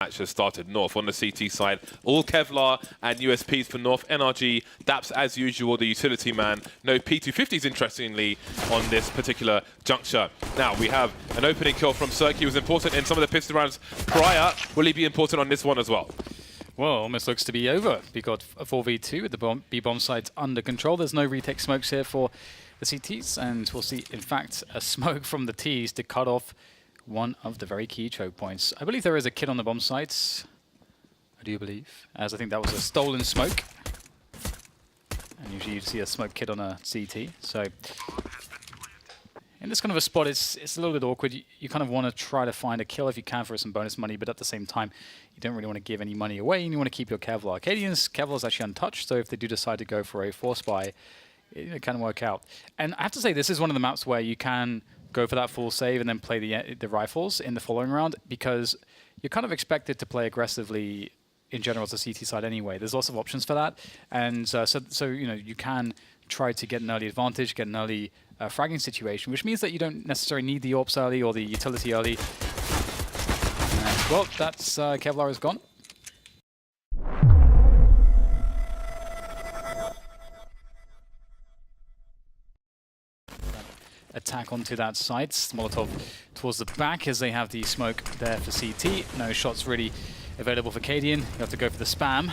Match has started North on the CT side. All Kevlar and USPs for North. NRG, daps as usual, the utility man. No P250s, interestingly, on this particular juncture. Now, we have an opening kill from CeRq. He was important in some of the pistol rounds prior. Will he be important on this one as well? Well, almost looks to be over. We got a 4v2 with the B-bomb sites under control. There's no retake smokes here for the CTs, and we'll see, in fact, a smoke from the Ts to cut off one of the very key choke points. I believe there is a kid on the bomb sites. I do believe, as I think that was a stolen smoke. And usually you see a smoke kid on a CT. So in this kind of a spot, it's a little bit awkward. You kind of want to try to find a kill if you can for some bonus money, but at the same time, you don't really want to give any money away, and you want to keep your Kevlar. cadiaN's Kevlar is actually untouched, so if they do decide to go for a force buy, it can work out. And I have to say, this is one of the maps where you can go for that full save and then play the rifles in the following round, because you're kind of expected to play aggressively in general to CT side anyway. There's lots of options for that, and so you know, you can try to get an early advantage, get an early fragging situation, which means that you don't necessarily need the AWPs early or the utility early. And, well, that's Kevlar is gone. Attack onto that site. Molotov towards the back as they have the smoke there for CT. No shots really available for cadiaN. You have to go for the spam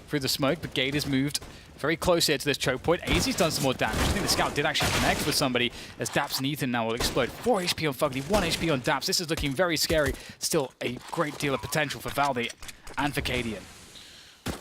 through the smoke, but Gade is moved very close here to this choke point. aizy's done some more damage. I think the scout did actually connect with somebody as daps and Ethan now will explode. 4 HP on FugLy, 1 HP on daps. This is looking very scary. Still a great deal of potential for Valde and for cadiaN.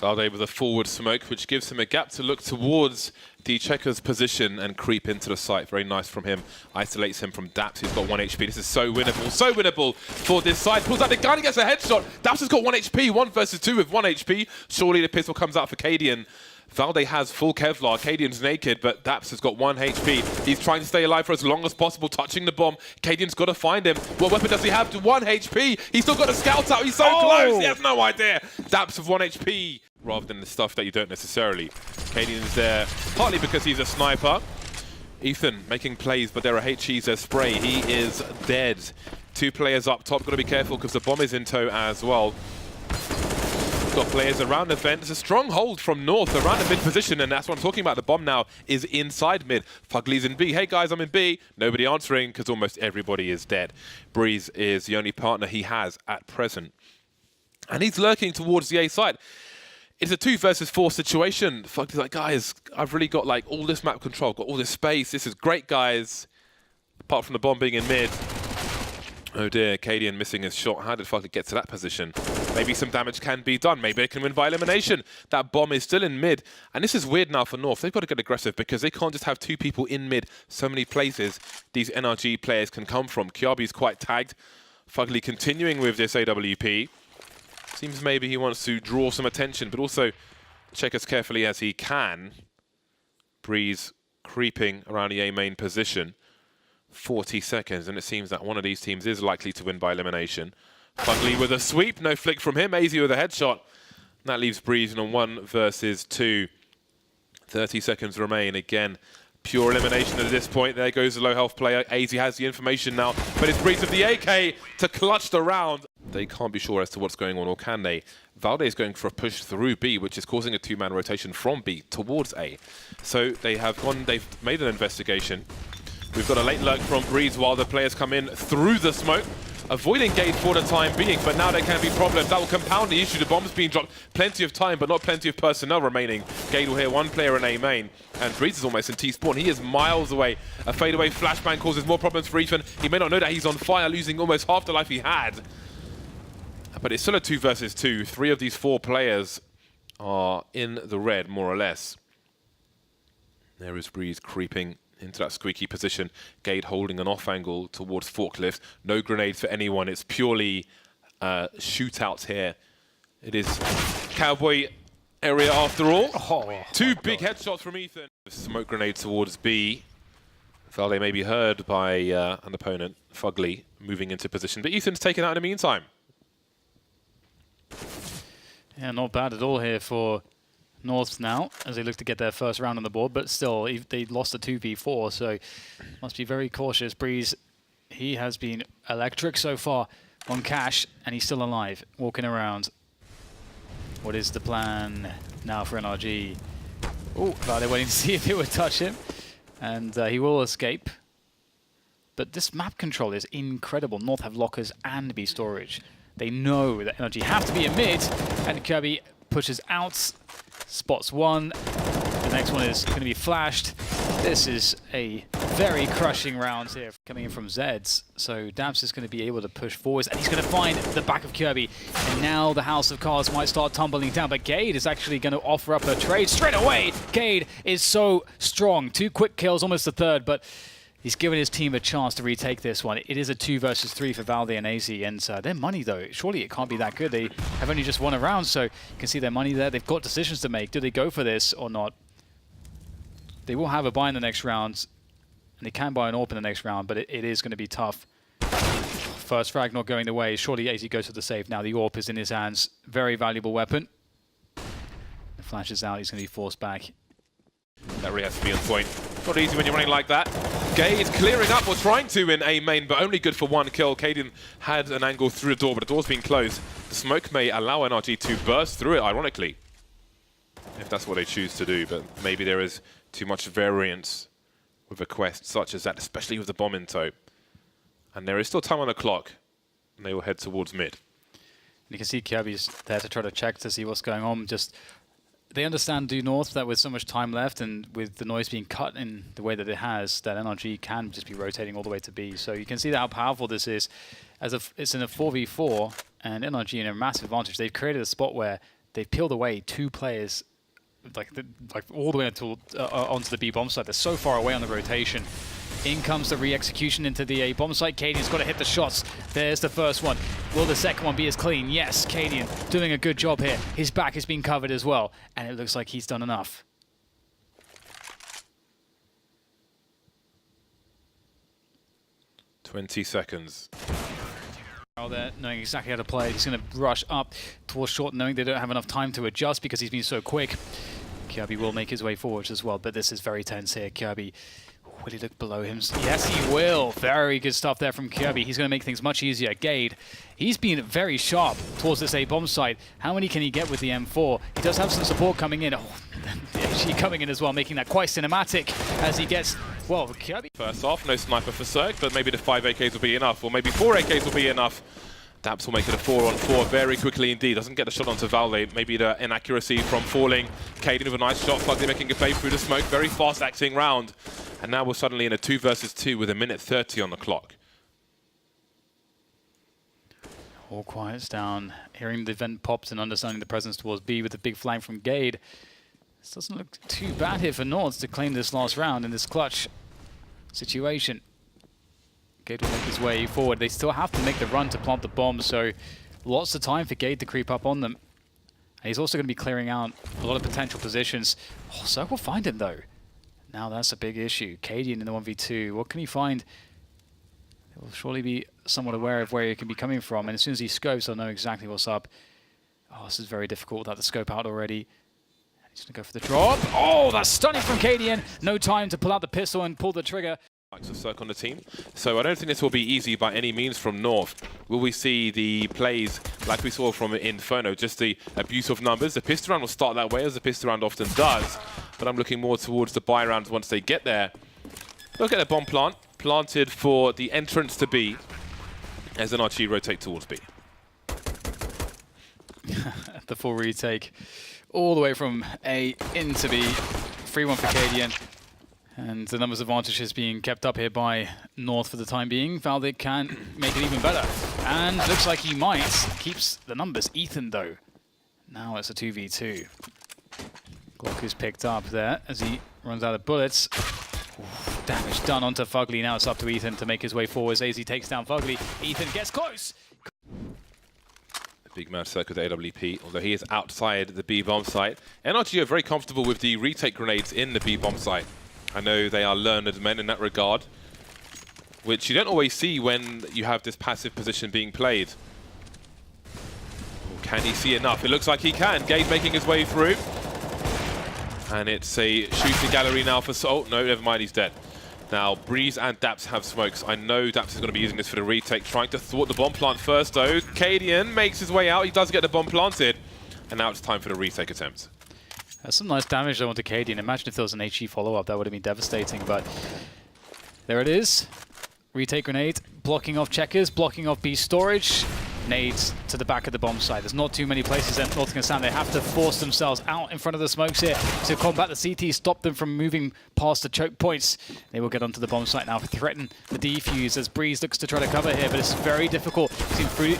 Valde with a forward smoke, which gives him a gap to look towards the checker's position and creep into the site. Very nice from him. Isolates him from daps, who's got 1 HP. This is so winnable for this side. Pulls out the gun and gets a headshot. Daps has got 1 HP, 1 versus 2 with 1 HP. Surely the pistol comes out for cadiaN. Valde has full Kevlar, cadiaN's naked, but daps has got 1 HP. He's trying to stay alive for as long as possible, touching the bomb. cadiaN's got to find him. What weapon does he have? 1 HP. He's still got a scout out. He's so close. He has no idea. Daps with 1 HP. Rather than the stuff that you don't necessarily. cadiaN's there partly because he's a sniper. Ethan making plays, but there are HEs, there's spray. He is dead. 2 players up top. Got to be careful because the bomb is in tow as well. Got players around the vent. There's a strong hold from North around the mid position, and that's what I'm talking about. The bomb now is inside mid. FugLy's in B. Hey guys, I'm in B. Nobody answering because almost everybody is dead. Brehze is the only partner he has at present. And he's lurking towards the A side. It's a 2 versus 4 situation. FugLy's like, guys, I've really got like all this map control, got all this space. This is great, guys. Apart from the bomb being in mid. Oh dear, cadiaN missing his shot. How did FugLy get to that position? Maybe some damage can be done. Maybe they can win by elimination. That bomb is still in mid. And this is weird now for North. They've got to get aggressive because they can't just have 2 people in mid. So many places these NRG players can come from. Kjaerbye's quite tagged. FugLy continuing with this AWP. Seems maybe he wants to draw some attention, but also check as carefully as he can. Brehze creeping around the A main position. 40 seconds, and it seems that one of these teams is likely to win by elimination. FugLy with a sweep, no flick from him. aizy with a headshot. And that leaves Brehze in a 1 versus 2. 30 seconds remain. Again, pure elimination at this point. There goes the low health player. aizy has the information now, but it's Brehze with the AK to clutch the round. They can't be sure as to what's going on, or can they? Valde is going for a push through B, which is causing a 2-man rotation from B towards A. So they've made an investigation. We've got a late lurk from Brehze while the players come in through the smoke, avoiding Gade for the time being, but now there can be problems. That will compound the issue. The bomb's being dropped. Plenty of time, but not plenty of personnel remaining. Gade will hear 1 player in A main, and Brehze is almost in T-spawn. He is miles away. A fadeaway flashbang causes more problems for Ethan. He may not know that he's on fire, losing almost half the life he had. But it's still a 2 versus 2. 3 of these 4 players are in the red, more or less. There is Brehze creeping into that squeaky position. Gade holding an off angle towards forklift. No grenades for anyone. It's purely shootouts here. It is Cowboy area after all. Oh, 2 big headshots from Ethan. Smoke grenade towards B. Valde may be heard by an opponent. FugLy moving into position, but Ethan's taken out in the meantime. Yeah, not bad at all here for North now, as they look to get their first round on the board, but still, they lost a 2v4, so must be very cautious. Brehze, he has been electric so far, on cash, and he's still alive, walking around. What is the plan now for NRG? Oh, they're waiting to see if it would touch him. And he will escape. But this map control is incredible. North have lockers and B storage. They know that NRG have to be in mid, and Kjaerbye pushes out, spots one. The next one is going to be flashed. This is a very crushing round here coming in from Zeds. So daps is going to be able to push forwards, and he's going to find the back of Kjaerbye. And now the House of Cards might start tumbling down, but Gade is actually going to offer up a trade straight away. Gade is so strong. 2 quick kills, almost a third, but he's given his team a chance to retake this one. It is a 2 versus 3 for Valde and aizy, and their money, though, surely it can't be that good. They have only just won a round, so you can see their money there. They've got decisions to make. Do they go for this or not? They will have a buy in the next round, and they can buy an AWP in the next round, but it is going to be tough. First frag not going the way. Surely aizy goes to the save. Now the AWP is in his hands. Very valuable weapon. The flash is out. He's going to be forced back. That really has to be on point. Not easy when you're running like that. Gade clearing up, or trying to in A main, but only good for 1 kill. cadiaN had an angle through the door, but the door's been closed. The smoke may allow NRG to burst through it, ironically, if that's what they choose to do, but maybe there is too much variance with a quest such as that, especially with the bomb in tow. And there is still time on the clock, and they will head towards mid. And you can see Kjaerbye's there to try to check to see what's going on. Just they understand due north that with so much time left and with the noise being cut in the way that it has, that NRG can just be rotating all the way to B. So you can see how powerful this is. It's in a 4v4, and NRG in a massive advantage. They've created a spot where they've peeled away 2 players like all the way onto the B bomb site. They're so far away on the rotation. In comes the re-execution into the A bomb site. cadiaN's got to hit the shots. There's the first one. Will the second one be as clean? Yes, cadiaN doing a good job here. His back is being covered as well, and it looks like he's done enough. "20 seconds. There, knowing exactly how to play. He's going to rush up towards short, knowing they don't have enough time to adjust because he's been so quick. Kjaerbye will make his way forwards as well, but this is very tense here. Kjaerbye, will he look below him? Yes, he will. Very good stuff there from Kjaerbye. He's going to make things much easier. Gade, he's been very sharp towards this A bomb site. How many can he get with the M4? He does have some support coming in. Oh, actually coming in as well, making that quite cinematic as he gets, well, Kjaerbye. First off, no sniper for CeRq, but maybe the 5 AKs will be enough, or maybe 4 AKs will be enough. daps will make it a 4-on-4 very quickly indeed. Doesn't get the shot onto Valde. Maybe the inaccuracy from falling. cadiaN with a nice shot. FugLy making a play through the smoke. Very fast acting round. And now we're suddenly in a 2 versus 2 with 1:30 on the clock. All quiets down. Hearing the vent pops and understanding the presence towards B with the big flank from Gade. This doesn't look too bad here for Nords to claim this last round in this clutch situation. Gade will make his way forward. They still have to make the run to plant the bomb, so lots of time for Gade to creep up on them. And he's also going to be clearing out a lot of potential positions. Oh, CeRq will find him though. Now that's a big issue. cadiaN in the 1v2. What can he find? He will surely be somewhat aware of where he can be coming from, and as soon as he scopes, he'll know exactly what's up. Oh, this is very difficult without the scope out already. He's going to go for the drop. Oh, that's stunning from cadiaN. No time to pull out the pistol and pull the trigger. Likes of CeRq on the team. So I don't think this will be easy by any means from North. Will we see the plays like we saw from Inferno, just the abuse of numbers? The pistol round will start that way, as the pistol round often does, but I'm looking more towards the buy rounds once they get there. Look at the bomb plant, planted for the entrance to B, as NRG rotate towards B. The full retake all the way from A into B. 3-1 for cadiaN. And the numbers advantage is being kept up here by North for the time being. Valde can make it even better. And looks like he might. Keeps the numbers. Ethan, though. Now it's a 2v2. Glock is picked up there as he runs out of bullets. Oof, damage done onto FugLy. Now it's up to Ethan to make his way forwards. aizy takes down FugLy. Ethan gets close. Big man CeRq with AWP, although he is outside the B bomb site. NRG are very comfortable with the retake grenades in the B bomb site. I know they are learned men in that regard, which you don't always see when you have this passive position being played. Ooh, can he see enough? It looks like he can. Gade making his way through. And it's a shooting gallery now for... Oh, no, never mind, he's dead. Now, Brehze and daps have smokes. I know daps is going to be using this for the retake, trying to thwart the bomb plant first, though. cadiaN makes his way out. He does get the bomb planted. And now it's time for the retake attempt. That's some nice damage though onto cadiaN. Imagine if there was an HE follow-up. That would have been devastating, but there it is. Retake grenade, blocking off checkers, blocking off B storage. Nades to the back of the bomb site. There's not too many places that North can stand. They have to force themselves out in front of the smokes here to combat the CT, stop them from moving past the choke points. They will get onto the bomb site now, threaten the defuse as Brehze looks to try to cover here, but it's very difficult.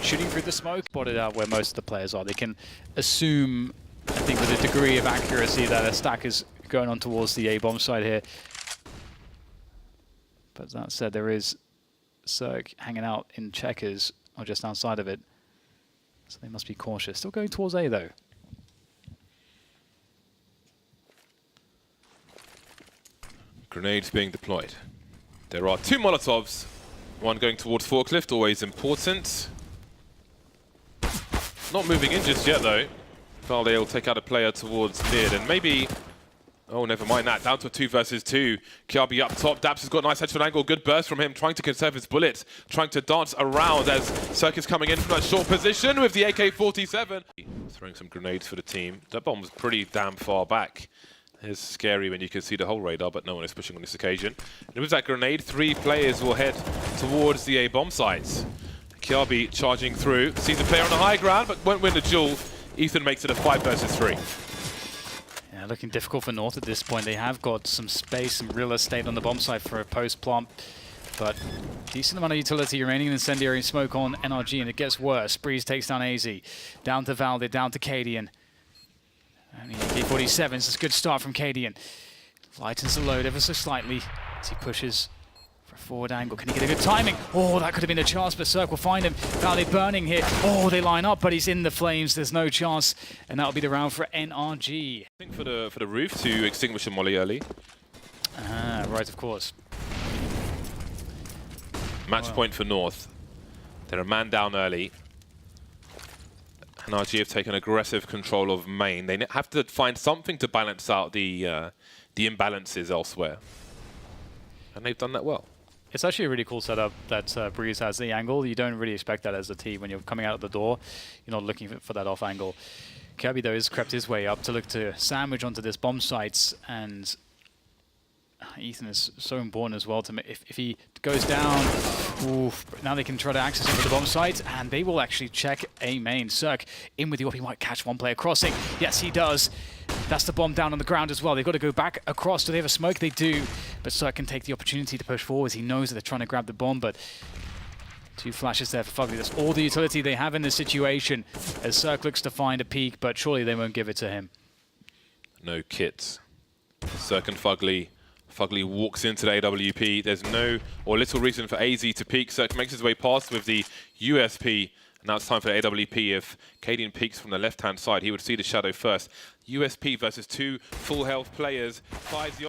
Shooting through the smoke. Spotted out where most of the players are. They can assume, I think with a degree of accuracy, that a stack is going on towards the A bomb site here. But that said, there is CeRq hanging out in checkers, or just outside of it. So they must be cautious. Still going towards A, though. Grenades being deployed. There are 2 Molotovs. One going towards Forklift, always important. Not moving in just yet, though. Valde will take out a player towards mid, and maybe... Oh, never mind that. Down to a 2 versus 2. Kjaerbye up top. daps has got a nice headshot angle. Good burst from him, trying to conserve his bullets, trying to dance around as CeRq is coming in from that short position with the AK-47. Throwing some grenades for the team. That bomb was pretty damn far back. It's scary when you can see the whole radar, but no one is pushing on this occasion. And with that grenade, 3 players will head towards the A bomb sites. Kjaerbye charging through. Sees a player on the high ground, but won't win the duel. Ethan makes it a 5 versus 3. Yeah, looking difficult for North at this point. They have got some space, some real estate on the bomb site for a post-plant, but decent amount of utility remaining. Incendiary smoke on NRG, and it gets worse. Brehze takes down aizy. Down to Valde, down to cadiaN. Only AK-47s, it's a good start from cadiaN. Lightens the load ever so slightly as he pushes for a forward angle. Can he get a good timing? Oh, that could have been a chance, but CeRq will find him. Valde burning here. Oh, they line up, but he's in the flames. There's no chance, and that'll be the round for NRG. I think for the roof to extinguish a molly early. Ah, right, of course. Match point for North. They're a man down early. NRG have taken aggressive control of main. They have to find something to balance out the imbalances elsewhere. And they've done that well. It's actually a really cool setup that Brehze has. The angle, you don't really expect that as a team. When you're coming out of the door, you're not looking for that off angle. Kjaerbye, though, has crept his way up to look to sandwich onto this bomb sites, and Ethan is so important as well. If he goes down, oof, now they can try to access over the bomb site, and they will actually check A main. CeRq in with the AWP, he might catch one player crossing. Yes, he does. That's the bomb down on the ground as well. They've got to go back across. Do they have a smoke? They do. But CeRq can take the opportunity to push forwards. He knows that they're trying to grab the bomb, but 2 flashes there for FugLy. That's all the utility they have in this situation as CeRq looks to find a peak, but surely they won't give it to him. No kits. CeRq and FugLy. FugLy walks into the AWP. There's no or little reason for aizy to peek. CeRq makes his way past with the USP. And now it's time for the AWP. If cadiaN peeks from the left-hand side, he would see the shadow first. USP versus 2 full health players. Fires the